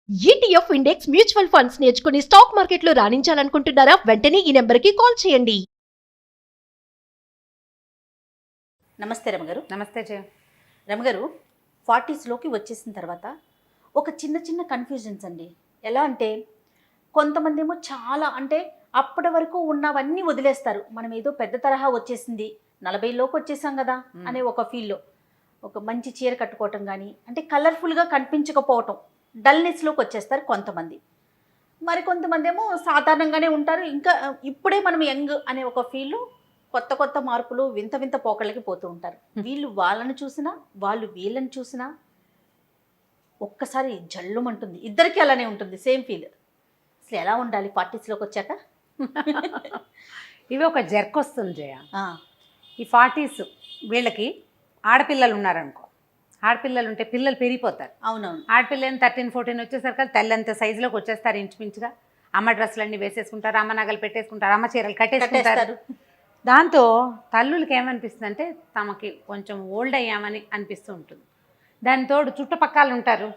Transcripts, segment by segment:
ETF index mutual funds నేర్చుకుని stock మార్కెట్లో రాణించాలనుకుంటున్నారా? వెంటనే ఈ నెంబర్కి కాల్ చేయండి. నమస్తే రమగారు. నమస్తే జయ. రమగారు, 40స్లోకి వచ్చేసిన తర్వాత ఒక చిన్న చిన్న కన్ఫ్యూజన్స్ అండి. ఎలా అంటే కొంతమంది ఏమో చాలా అంటే అప్పటి వరకు ఉన్నవన్నీ వదిలేస్తారు. మనం ఏదో పెద్ద తరహా వచ్చేసింది, 40లోకి వచ్చేసాం కదా అనే ఒక ఫీల్లో ఒక మంచి చీర కట్టుకోవటం కానీ, అంటే కలర్ఫుల్గా కనిపించకపోవటం, డల్నెస్లోకి వచ్చేస్తారు కొంతమంది. మరి కొంతమంది ఏమో సాధారణంగానే ఉంటారు. ఇంకా ఇప్పుడే మనం యంగ్ అనే ఒక ఫీల్లో కొత్త కొత్త మార్పులు, వింత వింత పోకళ్ళకి పోతూ ఉంటారు. వీళ్ళు వాళ్ళని చూసినా, వాళ్ళు వీళ్ళని చూసినా ఒక్కసారి జల్లుమంటుంది. ఇద్దరికి అలానే ఉంటుంది, సేమ్ ఫీల్. అసలు ఎలా ఉండాలి 40స్లోకి వచ్చాక? ఇవి ఒక జర్క్ వస్తుంది జయ. ఈ 40s వీళ్ళకి ఆడపిల్లలు ఉన్నారనుకో, ఆడపిల్లలు ఉంటే పిల్లలు పెరిగిపోతారు. అవునవును. ఆడపిల్లలు 13, 14 వచ్చేసరికి తెల్లంత సైజులోకి వచ్చేస్తారు ఇంచుమించుగా. అమ్మ డ్రెస్సులన్నీ వేసేసుకుంటారు, అమ్మ నగలు పెట్టేసుకుంటారు, అమ్మ చీరలు కట్టేసుకుంటారు. దాంతో తల్లులకి ఏమనిపిస్తుంది అంటే తమకి కొంచెం ఓల్డ్ అయ్యామని అనిపిస్తూ ఉంటుంది. దాని తోడు చుట్టుపక్కల ఉంటారు,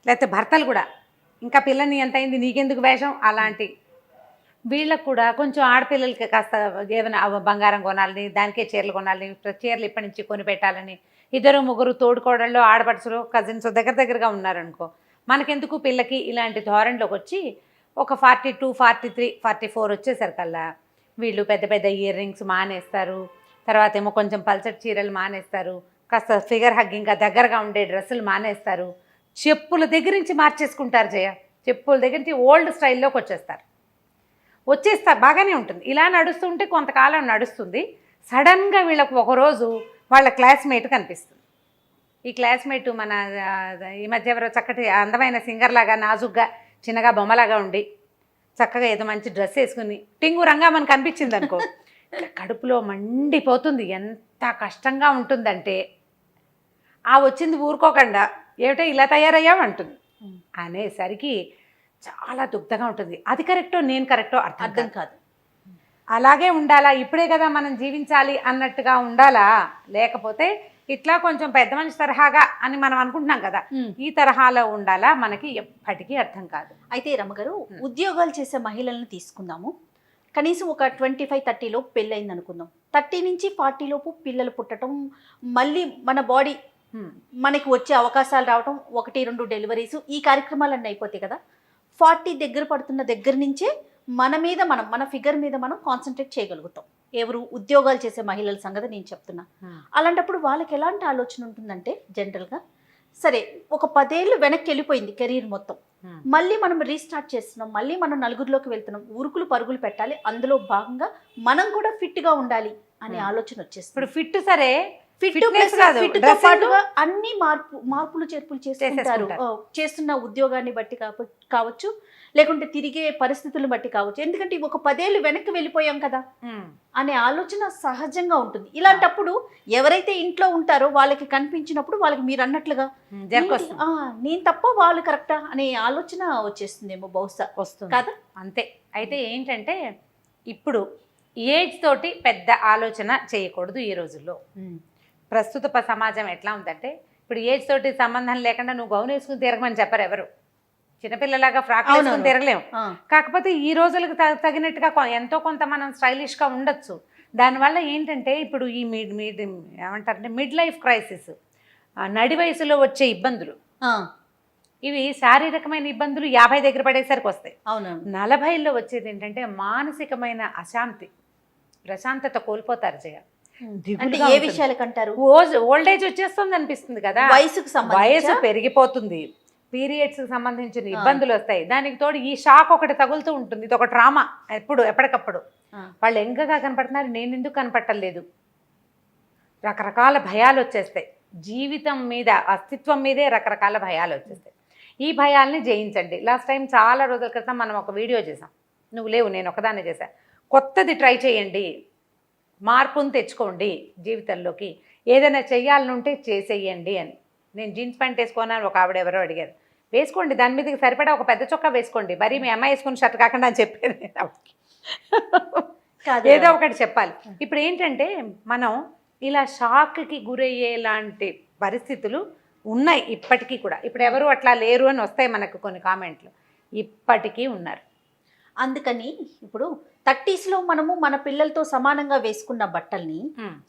లేకపోతే భర్తలు కూడా ఇంకా పిల్లని ఎంత అయింది నీకెందుకు వేషం అలాంటి. వీళ్ళకు కూడా కొంచెం ఆడపిల్లలకి కాస్త ఏమైనా బంగారం కొనాలని, దానికే చీరలు కొనాలని, చీరలు ఇప్పటి నుంచి కొని పెట్టాలని, ఇద్దరు ముగ్గురు తోడుకోవడంలో ఆడపడుచులు కజిన్స్ దగ్గరగా ఉన్నారనుకో, మనకెందుకు పిల్లకి ఇలాంటి ధోరణిలోకి వచ్చి ఒక 42, 43, 44 వచ్చేసరికల్లా వీళ్ళు పెద్ద పెద్ద ఇయర్ రింగ్స్ మానేస్తారు. తర్వాత ఏమో కొంచెం పల్చటి చీరలు మానేస్తారు, కాస్త ఫిగర్ హగ్గింగ్గా దగ్గరగా ఉండే డ్రెస్సులు మానేస్తారు, చెప్పుల దగ్గర నుంచి మార్చేసుకుంటారు జయ. చెప్పుల దగ్గర నుంచి ఓల్డ్ స్టైల్లోకి వచ్చేస్తారు. బాగానే ఉంటుంది. ఇలా నడుస్తుంటే కొంతకాలం నడుస్తుంది. సడన్గా వీళ్ళకు ఒకరోజు వాళ్ళ క్లాస్మేట్ కనిపిస్తుంది. ఈ క్లాస్మేట్ మన ఈ మధ్య ఎవరో చక్కటి అందమైన సింగర్ లాగా, నాజుగ్గా, చిన్నగా బొమ్మలాగా ఉండి చక్కగా ఏదో మంచి డ్రెస్ వేసుకుని టింగు రంగా మనకు కనిపించింది అనుకో, కడుపులో మండిపోతుంది. ఎంత కష్టంగా ఉంటుందంటే ఆ వచ్చింది ఊరుకోకుండా ఏమిటో ఇలా తయారయ్యామంటుంది అనేసరికి చాలా దుగ్ధగా ఉంటుంది. అది కరెక్టో నేను కరెక్టో అర్థం కాదు. అలాగే ఉండాలా, ఇప్పుడే కదా మనం జీవించాలి అన్నట్టుగా ఉండాలా, లేకపోతే ఇట్లా కొంచెం పెద్ద మనిషి తరహాగా అని మనం అనుకుంటున్నాం కదా, ఈ తరహాలో ఉండాలా, మనకి ఎప్పటికీ అర్థం కాదు. అయితే రమ్మగారు, ఉద్యోగాలు చేసే మహిళలను తీసుకుందాము. కనీసం ఒక 25, 30 లోపు పెళ్ళయింది అనుకుందాం. 30 నుంచి 40 లోపు పిల్లలు పుట్టడం, మళ్ళీ మన బాడీ మనకి వచ్చే అవకాశాలు రావటం, 1, 2 డెలివరీస్, ఈ కార్యక్రమాలన్నీ అయిపోతాయి కదా. 40 దగ్గర పడుతున్న దగ్గర నుంచే మన ఫిగర్ మీద మనం కాన్సన్ట్రేట్ చేయగలుగుతాం. ఎవరు ఉద్యోగాలు చేసే మహిళల సంగతి నేను చెప్తున్నా. అలాంటప్పుడు వాళ్ళకి ఎలాంటి ఆలోచన ఉంటుందంటే, జనరల్గా సరే ఒక 10 ఏళ్ళు వెనక్కి వెళ్ళిపోయింది కెరీర్ మొత్తం, మళ్ళీ మనం రీస్టార్ట్ చేస్తున్నాం, మళ్ళీ మనం నలుగురిలోకి వెళ్తున్నాం, ఉరుకులు పరుగులు పెట్టాలి, అందులో భాగంగా మనం కూడా ఫిట్గా ఉండాలి అనే ఆలోచన వచ్చేస్తుంది. ఇప్పుడు ఫిట్ సరే, ఫిట్తో పాటుగా అన్ని మార్పులు చేర్పులు చేస్తుంటారు. చేస్తున్న ఉద్యోగాన్ని బట్టి కావచ్చు, లేకుంటే తిరిగే పరిస్థితులను బట్టి కావచ్చు. ఎందుకంటే ఒక 10 ఏళ్ళు వెనక్కి వెళ్ళిపోయాం కదా అనే ఆలోచన సహజంగా ఉంటుంది. ఇలాంటప్పుడు ఎవరైతే ఇంట్లో ఉంటారో వాళ్ళకి కనిపించినప్పుడు వాళ్ళకి మీరు అన్నట్లుగా నేను తప్ప వాళ్ళు కరెక్టా అనే ఆలోచన వచ్చేస్తుందేమో, బహుశా వస్తుంది కదా. అంతే. అయితే ఏంటంటే ఇప్పుడు ఏజ్ తోటి పెద్ద ఆలోచన చేయకూడదు ఈ రోజుల్లో. ప్రస్తుత సమాజం ఎట్లా ఉందంటే, ఇప్పుడు ఏజ్ తోటి సంబంధం లేకుండా నువ్వు గౌన్ వేసుకుని తిరగమని చెప్పరు ఎవరు. చిన్నపిల్లలాగా ఫ్రాక్ వేసుకుని తిరగలేము. కాకపోతే ఈ రోజులకు తగినట్టుగా ఎంతో కొంత మనం స్టైలిష్గా ఉండొచ్చు. దానివల్ల ఏంటంటే ఇప్పుడు ఈ ఏమంటారంటే మిడ్ లైఫ్ క్రైసిస్, నడి వయసులో వచ్చే ఇబ్బందులు, ఇవి శారీరకమైన ఇబ్బందులు 50 దగ్గర పడేసరికి వస్తాయి. 40లో వచ్చేది ఏంటంటే మానసికమైన అశాంతి, ప్రశాంతత కోల్పోతారు జయ. ఏ విషయాలకు అంటారు? ఓల్డ్ ఏజ్ వచ్చేస్తుంది అనిపిస్తుంది కదా, వయసు పెరిగిపోతుంది, పీరియడ్స్కి సంబంధించిన ఇబ్బందులు వస్తాయి, దానికి తోడు ఈ షాక్ ఒకటి తగులుతూ ఉంటుంది. ఇది ఒక డ్రామా ఎప్పటికప్పుడు. వాళ్ళు ఎంగగా కనపడుతున్నారు, నేను ఎందుకు కనపట్టలేదు, రకరకాల భయాలు వచ్చేస్తాయి. జీవితం మీద, అస్తిత్వం మీదే రకరకాల భయాలు వచ్చేస్తాయి. ఈ భయాల్ని జయించండి. లాస్ట్ టైం చాలా రోజుల క్రితం మనం ఒక వీడియో చేసాం, నువ్వు లేవు, నేను ఒకదాన్ని చేశాను. కొత్తది ట్రై చేయండి, మార్పును తెచ్చుకోండి జీవితంలోకి, ఏదైనా చెయ్యాలనుంటే చేసేయండి అని. నేను జీన్స్ ప్యాంట్ వేసుకోనాను, ఒక ఆవిడ ఎవరో అడిగారు. వేసుకోండి, దాని మీదకి సరిపడా ఒక పెద్ద చొక్కా వేసుకోండి, మరి మీ అమ్మాయి వేసుకుని షర్ట్ కాకుండా అని చెప్పేది. ఏదో ఒకటి చెప్పాలి. ఇప్పుడు ఏంటంటే మనం ఇలా షాక్కి గురయ్యేలాంటి పరిస్థితులు ఉన్నాయి ఇప్పటికీ కూడా. ఇప్పుడు ఎవరు అట్లా లేరు అని వస్తాయి మనకు కొన్ని కామెంట్లు, ఇప్పటికీ ఉన్నారు. అందుకని ఇప్పుడు 30s మనము మన పిల్లలతో సమానంగా వేసుకున్న బట్టల్ని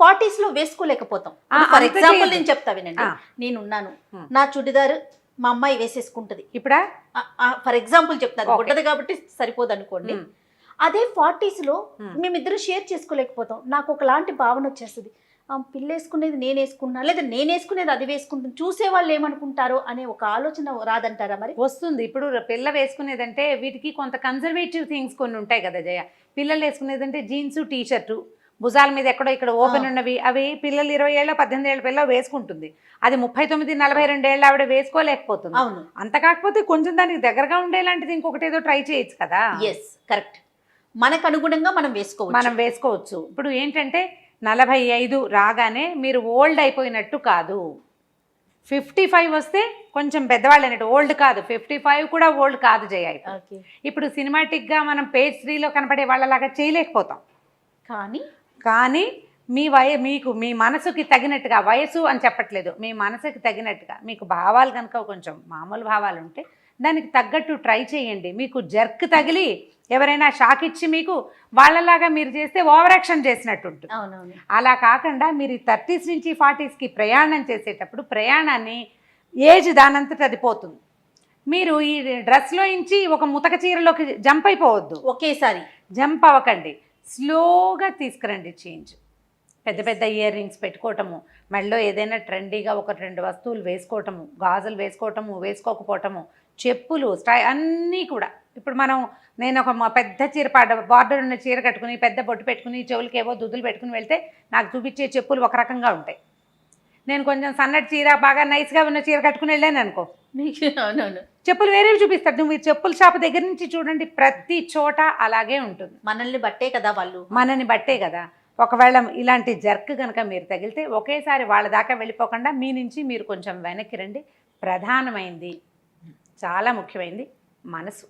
40s వేసుకోలేకపోతాం. ఫర్ అంత ఎగ్జాంపుల్ చేయొద్దు. నేను చెప్తా వినండి. ఆ. నేనున్నాను, నా చుడిదార్ మా అమ్మాయి వేసేసుకుంటది. ఇప్పుడా ఫర్ ఎగ్జాంపుల్ చెప్తాను, Okay. గుడ్డది కాబట్టి సరిపోదు అనుకోండి. అదే 40s మేమిద్దరు షేర్ చేసుకోలేకపోతాం. నాకు ఒకలాంటి భావన వచ్చేస్తుంది, పిల్ల వేసుకునేది నేను వేసుకున్నా, లేదా నేను వేసుకునేది అది వేసుకుంటాను, చూసే వాళ్ళు ఏమనుకుంటారో అనే ఒక ఆలోచన రాదంటారా మరి? వస్తుంది. ఇప్పుడు పిల్ల వేసుకునేదంటే వీటికి కొంత కన్జర్వేటివ్ థింగ్స్ కొన్ని ఉంటాయి కదా జయ. పిల్లలు వేసుకునేదంటే జీన్స్ టీ షర్టు, భుజాల మీద ఎక్కడో ఇక్కడ ఓపెన్ ఉన్నవి, అవి పిల్లలు 20 ఏళ్ళ 18 ఏళ్ళ పిల్ల వేసుకుంటుంది. అది 39 42 ఏళ్ళ ఆవిడ వేసుకోలేకపోతుంది. అవును, అంత కాకపోతే కొంచెం దానికి దగ్గరగా ఉండేలాంటిది ఇంకొకటి ఏదో ట్రై చేయొచ్చు కదా. ఎస్ కరెక్ట్, మనకు అనుగుణంగా మనం వేసుకోవచ్చు. ఇప్పుడు ఏంటంటే 45 రాగానే మీరు ఓల్డ్ అయిపోయినట్టు కాదు. 55 వస్తే కొంచెం పెద్దవాళ్ళు అన్నట్టు, ఓల్డ్ కాదు. 55 కూడా ఓల్డ్ కాదు జయ. ఓకే, ఇప్పుడు సినిమాటిక్గా మనం పేజ్ 3లో కనపడే వాళ్ళలాగా చేయలేకపోతాం. కానీ మీకు మీ మనసుకి తగినట్టుగా, వయసు అని చెప్పట్లేదు, మీ మనసుకి తగినట్టుగా మీకు భావాలు కనుక కొంచెం మామూలు భావాలు ఉంటే దానికి తగ్గట్టు ట్రై చేయండి. మీకు జర్క్ తగిలి ఎవరైనా షాక్ ఇచ్చి మీకు వాళ్ళలాగా మీరు చేస్తే ఓవర్ యాక్షన్ చేసినట్టు ఉంటుంది. అవునవును, అలా కాకుండా మీరు 30s నుంచి 40sకి ప్రయాణం చేసేటప్పుడు ప్రయాణాన్ని ఏజ్ దానంతట అది పోతుంది. మీరు ఈ డ్రెస్లో నుంచి ఒక ముతక చీరలోకి జంప్ అయిపోవద్దు, ఒకేసారి జంప్ అవ్వకండి. స్లోగా తీసుకురండి చేంజ్. పెద్ద పెద్ద ఇయర్ రింగ్స్ పెట్టుకోవటము, మెడలో ఏదైనా ట్రెండీగా 1-2 వస్తువులు వేసుకోవటము, గాజులు వేసుకోవటము, వేసుకోకపోవటము, చెప్పులు, అన్నీ కూడా. ఇప్పుడు నేను ఒక పెద్ద చీర బార్డర్ ఉన్న చీర కట్టుకుని పెద్ద బొట్టు పెట్టుకుని చెవులకి ఏవో దుద్దులు పెట్టుకుని వెళ్తే నాకు చూపించే చెప్పులు ఒక రకంగా ఉంటాయి. నేను కొంచెం సన్నటి చీర బాగా నైస్గా ఉన్న చీర కట్టుకుని వెళ్ళాను అనుకో, అవునవును, చెప్పులు వేరేవి చూపిస్తాడు. మీరు చెప్పుల షాప్ దగ్గర నుంచి చూడండి, ప్రతి చోట అలాగే ఉంటుంది. మనల్ని బట్టే కదా వాళ్ళు, మనని బట్టే కదా. ఒకవేళ ఇలాంటి జర్క్ కనుక మీరు తగిలితే ఒకేసారి వాళ్ళ దాకా వెళ్ళిపోకుండా మీ నుంచి మీరు కొంచెం వెనక్కి రండి. ప్రధానమైంది, చాలా ముఖ్యమైనది మనసు.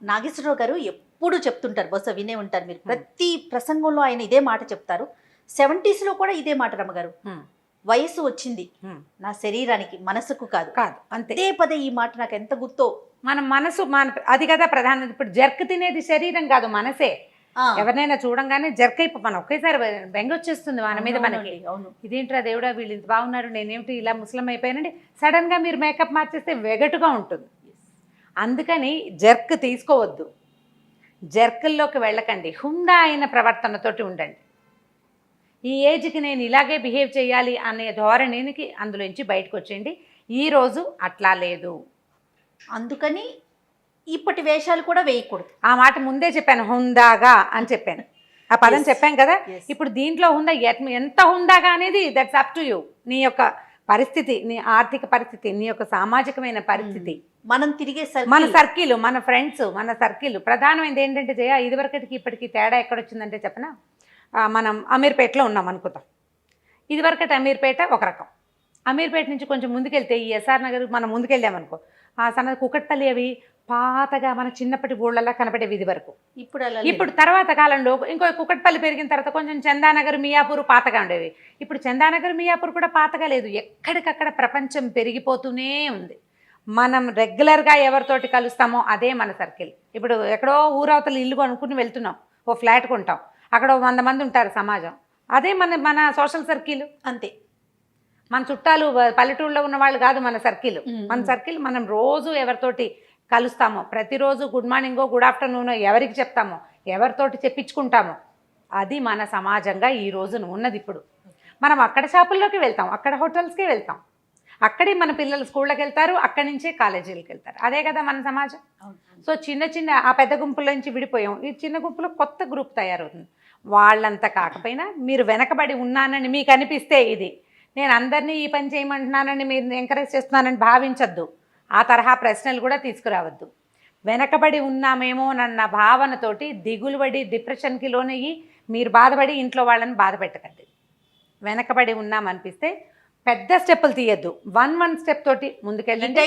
నాగేశ్వరరావు గారు ఎప్పుడు చెప్తుంటారు, బహుశా వినే ఉంటారు మీరు, ప్రతి ప్రసంగంలో ఆయన ఇదే మాట చెప్తారు. 70s కూడా ఇదే మాట రమ్మగారు, వయసు వచ్చింది నా శరీరానికి, మనసుకు కాదు. అంతే, పదే పదే ఈ మాట నాకు ఎంత గుర్తో. మనసు అది కదా ప్రధానం. ఇప్పుడు జర్క్ తినేది శరీరం కాదు, మనసే. ఎవరినైనా చూడంగానే జర్క్ మనం ఒకేసారి బెంగొచ్చేస్తుంది మన మీద మనకి. అవును, ఇదేంట్రా దేవుడా వీళ్ళు ఇంత బాగున్నారు, నేనేమిటి ఇలా ముసలం అయిపోయానండి. సడన్గా మీరు మేకప్ మార్చేస్తే వెగటుగా ఉంటుంది. అందుకని జర్క్ తీసుకోవద్దు, జర్కుల్లోకి వెళ్ళకండి. హుందా అయిన ప్రవర్తనతోటి ఉండండి. ఈ ఏజ్కి నేను ఇలాగే బిహేవ్ చేయాలి అనే ధోరణికి అందులోంచి బయటకు వచ్చేయండి. ఈరోజు అట్లా లేదు, అందుకని ఇప్పటి వేషాలు కూడా వేయకూడదు. ఆ మాట ముందే చెప్పాను, హుందాగా అని చెప్పాను, ఆ పదం చెప్పాను కదా. ఇప్పుడు దీంట్లో హుందా ఎంత హుందాగా అనేది దట్స్ అప్ టు యూ. నీ యొక్క పరిస్థితి, నీ ఆర్థిక పరిస్థితి, నీ యొక్క సామాజికమైన పరిస్థితి, మనం తిరిగే మన సర్కిల్, మన ఫ్రెండ్స్, మన సర్కిల్. ప్రధానమైనది ఏంటంటే జయ, ఇదివరకటికి ఇప్పటికి తేడా ఎక్కడొచ్చిందంటే చెప్పనా, మనం అమీర్పేటలో ఉన్నాం అనుకుందాం. ఇదివరకటి అమీర్పేట ఒక రకం, అమీర్పేట నుంచి కొంచెం ముందుకెళ్తే ఈ ఎస్ఆర్ నగర్ మనం ముందుకెళ్ళామనుకో, సన్న కుకట్పల్లి అవి పాతగా మన చిన్నప్పటి ఊళ్ళలా కనపడేవి ఇది వరకు. ఇప్పుడు తర్వాత కాలంలో ఇంకో కుకట్పల్లి పెరిగిన తర్వాత కొంచెం చందానగర్, మియాపూర్ పాతగా ఉండేవి. ఇప్పుడు చందానగర్, మియాపూర్ కూడా పాతగా లేదు. ఎక్కడికక్కడ ప్రపంచం పెరిగిపోతూనే ఉంది. మనం రెగ్యులర్గా ఎవరితోటి కలుస్తామో అదే మన సర్కిల్. ఇప్పుడు ఎక్కడో ఊరవతల ఇల్లు కొనుక్కుని వెళ్తున్నాం, ఓ ఫ్లాట్ కొంటాం, అక్కడ 100 మంది ఉంటారు సమాజం, అదే మన సోషల్ సర్కిల్. అంతే, మన చుట్టాలు పల్లెటూరులో ఉన్న వాళ్ళు కాదు మన సర్కిల్. మన సర్కిల్ మనం రోజు ఎవరితోటి కలుస్తామో, ప్రతిరోజు గుడ్ మార్నింగో గుడ్ ఆఫ్టర్నూనో ఎవరికి చెప్తామో, ఎవరితోటి చెప్పించుకుంటామో, అది మన సమాజంగా ఈ రోజున ఉన్నది. ఇప్పుడు మనం అక్కడ షాపుల్లోకి వెళ్తాం, అక్కడ హోటల్స్కి వెళ్తాం, అక్కడే మన పిల్లలు స్కూళ్ళకి వెళ్తారు, అక్కడి నుంచే కాలేజీలకు వెళ్తారు. అదే కదా మన సమాజం. సో చిన్న ఆ పెద్ద గుంపుల నుంచి విడిపోయాం, ఈ చిన్న గుంపులో కొత్త గ్రూప్ తయారవుతుంది. వాళ్ళంతా కాకపోయినా మీరు వెనకబడి ఉన్నానని మీకు అనిపిస్తే, ఇది నేను అందరినీ ఈ పని చేయమంటున్నానని మీరు ఎంకరేజ్ చేస్తున్నానని భావించద్దు. ఆ తరహా ప్రశ్నలు కూడా తీసుకురావద్దు. వెనకబడి ఉన్నామేమోనన్న భావనతోటి దిగులుబడి డిప్రెషన్కి లోనయ్యి మీరు బాధపడి ఇంట్లో వాళ్ళని బాధ పెట్టకండి. వెనకబడి ఉన్నామనిపిస్తే పెద్ద స్టెప్పులు తీయద్దు, 1 స్టెప్ తోటి ముందుకెళ్ళండి.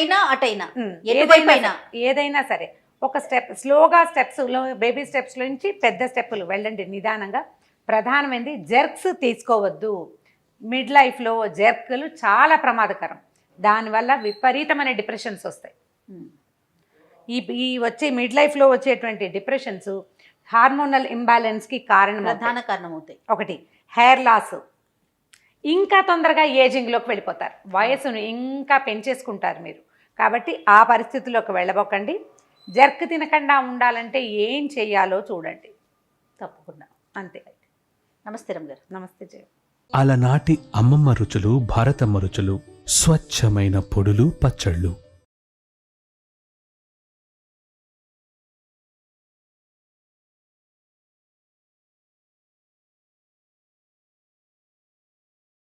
ఏదైనా సరే ఒక స్టెప్, స్లోగా స్టెప్స్లో, బేబీ స్టెప్స్లో నుంచి పెద్ద స్టెప్పులు వెళ్ళండి నిదానంగా. ప్రధానమైనది జర్క్స్ తీసుకోవద్దు. మిడ్ లైఫ్లో జర్కులు చాలా ప్రమాదకరం. దానివల్ల విపరీతమైన డిప్రెషన్స్ వస్తాయి. ఉమ్. ఈ వచ్చే మిడ్ లైఫ్లో వచ్చేటువంటి డిప్రెషన్స్ హార్మోనల్ ఇంబ్యాలెన్స్కి కారణం. ప్రధాన కారణం అవుతాయి. ఒకటి హెయిర్ లాస్, ఇంకా తొందరగా ఏజింగ్లోకి వెళ్ళిపోతారు, వయసును ఇంకా పెంచేసుకుంటారు మీరు. కాబట్టి ఆ పరిస్థితుల్లోకి వెళ్ళబోకండి. జర్క్ తినకుండా ఉండాలంటే ఏం చెయ్యాలో చూడండి. తప్పకుండా. అంతే. నమస్తే రమగారు. నమస్తే జయ. అలనాటి అమ్మమ్మ రుచులు, భారతమ్మ రుచులు, స్వచ్ఛమైన పొడులు, పచ్చళ్ళు.